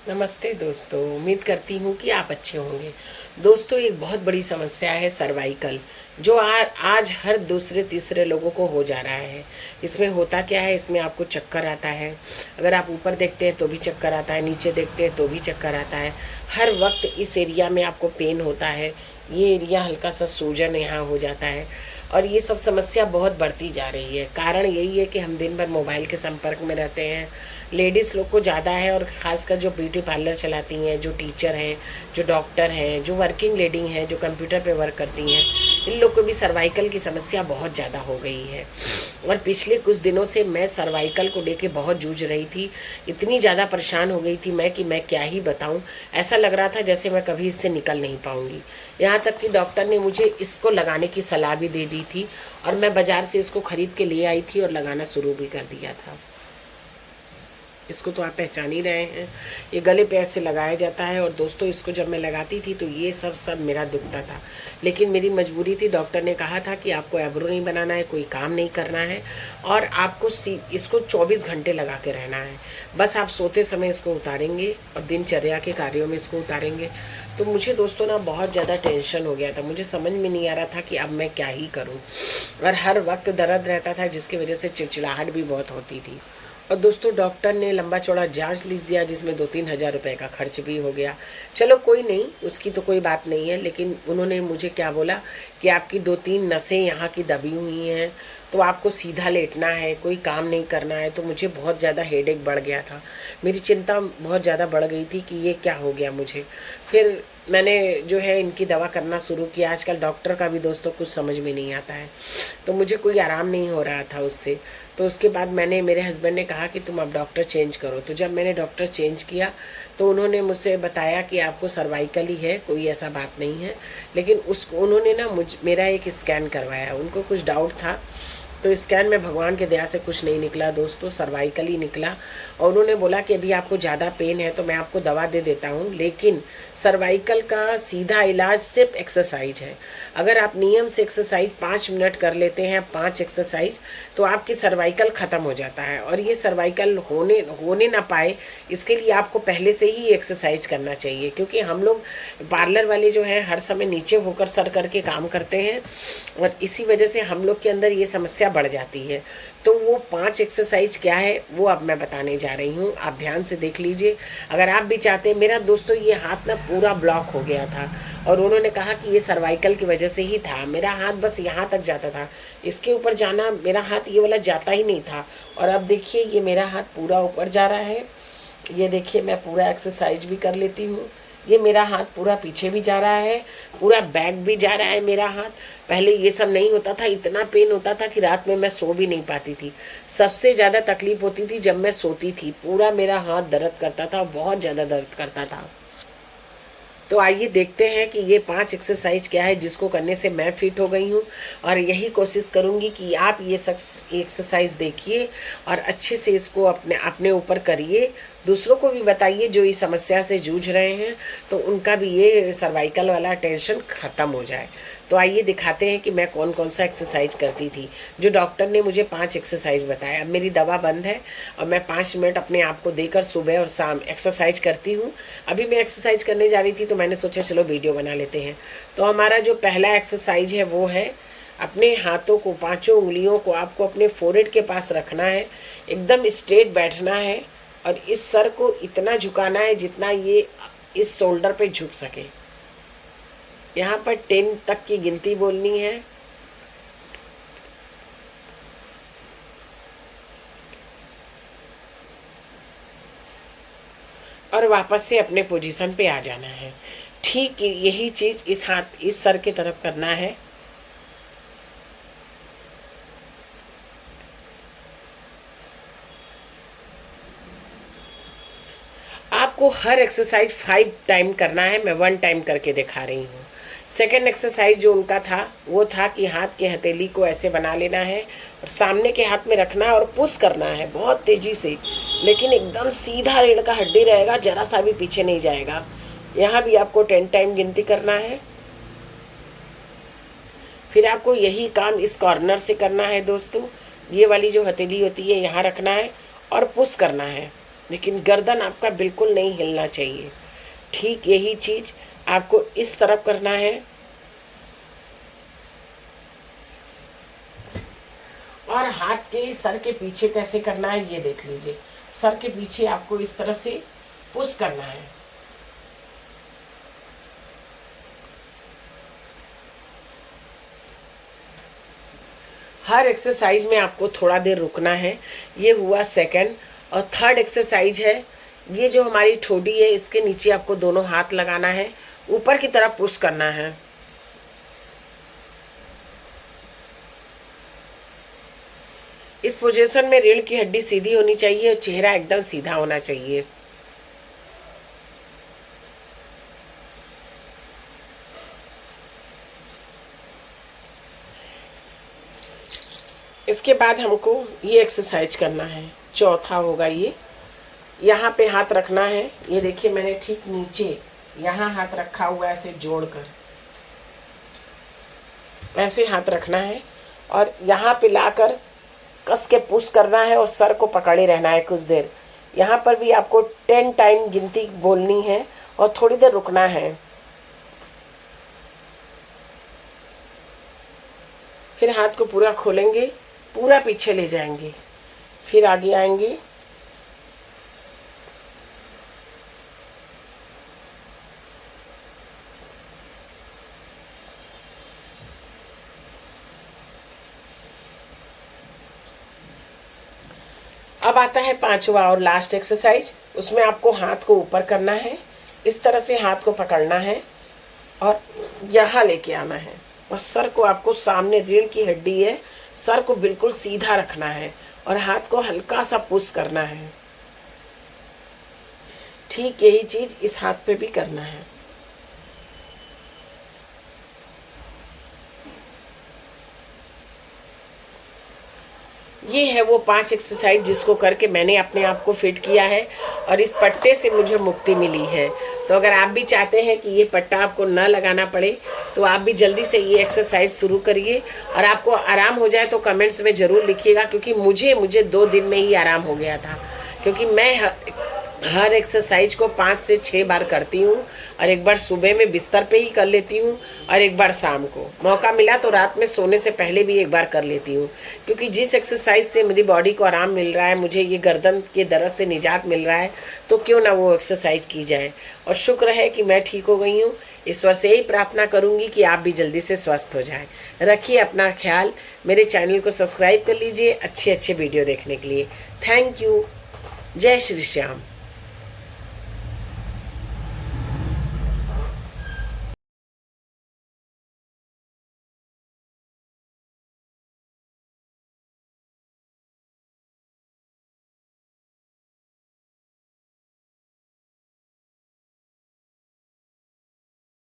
नमस्ते दोस्तों, उम्मीद करती हूँ कि आप अच्छे होंगे। दोस्तों, एक बहुत बड़ी समस्या है सर्वाइकल, जो आज हर दूसरे तीसरे लोगों को हो जा रहा है। इसमें होता क्या है, इसमें आपको चक्कर आता है। अगर आप ऊपर देखते हैं तो भी चक्कर आता है, नीचे देखते हैं तो भी चक्कर आता है। हर वक्त इस एरिया में आपको पेन होता है। ये एरिया हल्का सा सूजन यहाँ हो जाता है और ये सब समस्या बहुत बढ़ती जा रही है। कारण यही है कि हम दिन भर मोबाइल के संपर्क में रहते हैं। लेडीज़ लोग को ज़्यादा है, और ख़ासकर जो ब्यूटी पार्लर चलाती हैं, जो टीचर हैं, जो डॉक्टर हैं, जो वर्किंग लेडी हैं, जो कंप्यूटर पे वर्क करती हैं, इन लोग को भी सर्वाइकल की समस्या बहुत ज़्यादा हो गई है। और पिछले कुछ दिनों से मैं सर्वाइकल को लेके बहुत जूझ रही थी। इतनी ज़्यादा परेशान हो गई थी मैं कि मैं क्या ही बताऊं। ऐसा लग रहा था जैसे मैं कभी इससे निकल नहीं पाऊंगी। यहाँ तक कि डॉक्टर ने मुझे इसको लगाने की सलाह भी दे दी थी और मैं बाज़ार से इसको ख़रीद के ले आई थी और लगाना शुरू भी कर दिया था। इसको तो आप पहचान ही रहे हैं। ये गले पे ऐसे लगाया जाता है और दोस्तों, इसको जब मैं लगाती थी तो ये सब मेरा दुखता था। लेकिन मेरी मजबूरी थी। डॉक्टर ने कहा था कि आपको आईब्रो नहीं बनाना है, कोई काम नहीं करना है और आपको इसको 24 घंटे लगा के रहना है। बस आप सोते समय इसको उतारेंगे और दिनचर्या के कार्यों में इसको उतारेंगे। तो मुझे दोस्तों ना बहुत ज़्यादा टेंशन हो गया था। मुझे समझ में नहीं आ रहा था कि अब मैं क्या ही करूं। और हर वक्त दर्द रहता था, जिसकी वजह से चिड़चिड़ाहट भी बहुत होती थी। और दोस्तों, डॉक्टर ने लंबा चौड़ा जांच लिख दिया, जिसमें 2-3 हज़ार रुपए का खर्च भी हो गया। चलो कोई नहीं, उसकी तो कोई बात नहीं है। लेकिन उन्होंने मुझे क्या बोला कि आपकी 2-3 नसें यहाँ की दबी हुई हैं, तो आपको सीधा लेटना है, कोई काम नहीं करना है। तो मुझे बहुत ज़्यादा हेडेक बढ़ गया था। मेरी चिंता बहुत ज़्यादा बढ़ गई थी कि ये क्या हो गया मुझे। फिर मैंने जो है इनकी दवा करना शुरू किया। आजकल डॉक्टर का भी दोस्तों कुछ समझ में नहीं आता है, तो मुझे कोई आराम नहीं हो रहा था उससे। तो उसके बाद मेरे हस्बैंड ने कहा कि तुम अब डॉक्टर चेंज करो। तो जब मैंने डॉक्टर चेंज किया तो उन्होंने मुझसे बताया कि आपको सर्वाइकल ही है, कोई ऐसा बात नहीं है। लेकिन उन्होंने ना मेरा एक स्कैन करवाया। उनको कुछ डाउट था, तो स्कैन में भगवान के दया से कुछ नहीं निकला दोस्तों, सर्वाइकल ही निकला। और उन्होंने बोला कि अभी आपको ज़्यादा पेन है तो मैं आपको दवा दे देता हूँ, लेकिन सर्वाइकल का सीधा इलाज सिर्फ एक्सरसाइज है। अगर आप नियम से एक्सरसाइज 5 मिनट कर लेते हैं, 5 एक्सरसाइज, तो आपकी सर्वाइकल ख़त्म हो जाता है। और ये सर्वाइकल होने ना पाए, इसके लिए आपको पहले से ही एक्सरसाइज करना चाहिए। क्योंकि हम लोग पार्लर वाले जो हैं हर समय नीचे होकर सर करके काम करते हैं, और इसी वजह से हम लोग के अंदर ये समस्या बढ़ जाती है। तो वो 5 एक्सरसाइज क्या है वो अब मैं बताने जा रही हूँ, आप ध्यान से देख लीजिए। अगर आप भी चाहते हैं, मेरा दोस्तों ये हाथ ना पूरा ब्लॉक हो गया था और उन्होंने कहा कि ये सर्वाइकल की वजह से ही था। मेरा हाथ बस यहाँ तक जाता था, इसके ऊपर जाना मेरा हाथ ये वाला जाता ही नहीं था। और अब देखिए ये मेरा हाथ पूरा ऊपर जा रहा है। ये देखिए मैं पूरा एक्सरसाइज भी कर लेती हूँ। ये मेरा हाथ पूरा पीछे भी जा रहा है, पूरा बैक भी जा रहा है मेरा हाथ। पहले ये सब नहीं होता था, इतना पेन होता था कि रात में मैं सो भी नहीं पाती थी। सबसे ज़्यादा तकलीफ होती थी जब मैं सोती थी, पूरा मेरा हाथ दर्द करता था, बहुत ज़्यादा दर्द करता था। तो आइए देखते हैं कि ये 5 एक्सरसाइज क्या है जिसको करने से मैं फिट हो गई हूँ। और यही कोशिश करूँगी कि आप ये एक्सरसाइज देखिए और अच्छे से इसको अपने अपने ऊपर करिए। दूसरों को भी बताइए जो इस समस्या से जूझ रहे हैं, तो उनका भी ये सर्वाइकल वाला टेंशन ख़त्म हो जाए। तो आइए दिखाते हैं कि मैं कौन कौन सा एक्सरसाइज करती थी। जो डॉक्टर ने मुझे 5 एक्सरसाइज बताया। अब मेरी दवा बंद है और मैं 5 मिनट अपने आप को देकर सुबह और शाम एक्सरसाइज करती हूँ। अभी मैं एक्सरसाइज करने जा रही थी तो मैंने सोचा चलो वीडियो बना लेते हैं। तो हमारा जो पहला एक्सरसाइज है वो है, अपने हाथों को, 5 उंगलियों को आपको अपने फोrehead के पास रखना है, एकदम स्ट्रेट बैठना है और इस सर को इतना झुकाना है जितना ये इस शोल्डर पे झुक सके। यहाँ पर 10 तक की गिनती बोलनी है। और वापस से अपने पोजीशन पे आ जाना है। ठीक यही चीज इस सर की तरफ करना है। आपको हर एक्सरसाइज 5 टाइम करना है, मैं 1 टाइम करके दिखा रही हूँ। सेकेंड एक्सरसाइज जो उनका था वो था कि हाथ की हथेली को ऐसे बना लेना है और सामने के हाथ में रखना है और पुश करना है बहुत तेजी से, लेकिन एकदम सीधा रीढ़ का हड्डी रहेगा, जरा सा भी पीछे नहीं जाएगा। यहाँ भी आपको 10 टाइम गिनती करना है। फिर आपको यही काम इस कॉर्नर से करना है दोस्तों। ये वाली जो हथेली होती है यहाँ रखना है और पुश करना है। लेकिन गर्दन आपका बिल्कुल नहीं हिलना चाहिए। ठीक यही चीज आपको इस तरफ करना है और हाथ के सर के पीछे कैसे करना है ये देख लीजिए। सर के पीछे आपको इस तरह से पुश करना है। हर एक्सरसाइज में आपको थोड़ा देर रुकना है। ये हुआ सेकंड। और थर्ड एक्सरसाइज है, ये जो हमारी ठोडी है इसके नीचे आपको दोनों हाथ लगाना है, ऊपर की तरफ पुश करना है। इस पोजीशन में रीढ़ की हड्डी सीधी होनी चाहिए और चेहरा एकदम सीधा होना चाहिए। इसके बाद हमको ये एक्सरसाइज करना है। चौथा होगा ये, यहाँ पे हाथ रखना है। ये देखिए मैंने ठीक नीचे यहाँ हाथ रखा हुआ है, ऐसे जोड़कर ऐसे हाथ रखना है और यहाँ पे लाकर कस के पुश करना है और सर को पकड़े रहना है कुछ देर। यहाँ पर भी आपको 10 टाइम गिनती बोलनी है और थोड़ी देर रुकना है। फिर हाथ को पूरा खोलेंगे, पूरा पीछे ले जाएंगे, फिर आगे आएंगे। अब आता है पांचवा और लास्ट एक्सरसाइज। उसमें आपको हाथ को ऊपर करना है, इस तरह से हाथ को पकड़ना है और यहाँ लेके आना है और सर को आपको सामने, रीढ़ की हड्डी है, सर को बिल्कुल सीधा रखना है और हाथ को हल्का सा पुश करना है। ठीक यही चीज इस हाथ पे भी करना है। ये है वो 5 एक्सरसाइज जिसको करके मैंने अपने आप को फिट किया है और इस पट्टे से मुझे मुक्ति मिली है। तो अगर आप भी चाहते हैं कि ये पट्टा आपको न लगाना पड़े तो आप भी जल्दी से ये एक्सरसाइज शुरू करिए और आपको आराम हो जाए तो कमेंट्स में ज़रूर लिखिएगा, क्योंकि मुझे 2 दिन में ही आराम हो गया था। क्योंकि मैं हर एक्सरसाइज को 5 से 6 बार करती हूँ और एक बार सुबह में बिस्तर पे ही कर लेती हूँ और एक बार शाम को। मौका मिला तो रात में सोने से पहले भी एक बार कर लेती हूँ, क्योंकि जिस एक्सरसाइज से मेरी बॉडी को आराम मिल रहा है, मुझे ये गर्दन के दर्द से निजात मिल रहा है, तो क्यों ना वो एक्सरसाइज की जाए। और शुक्र है कि मैं ठीक हो गई हूँ। ईश्वर से यही प्रार्थना करूँगी कि आप भी जल्दी से स्वस्थ हो जाएँ। रखिए अपना ख्याल। मेरे चैनल को सब्सक्राइब कर लीजिए अच्छे वीडियो देखने के लिए। Thank you. जय श्री श्याम।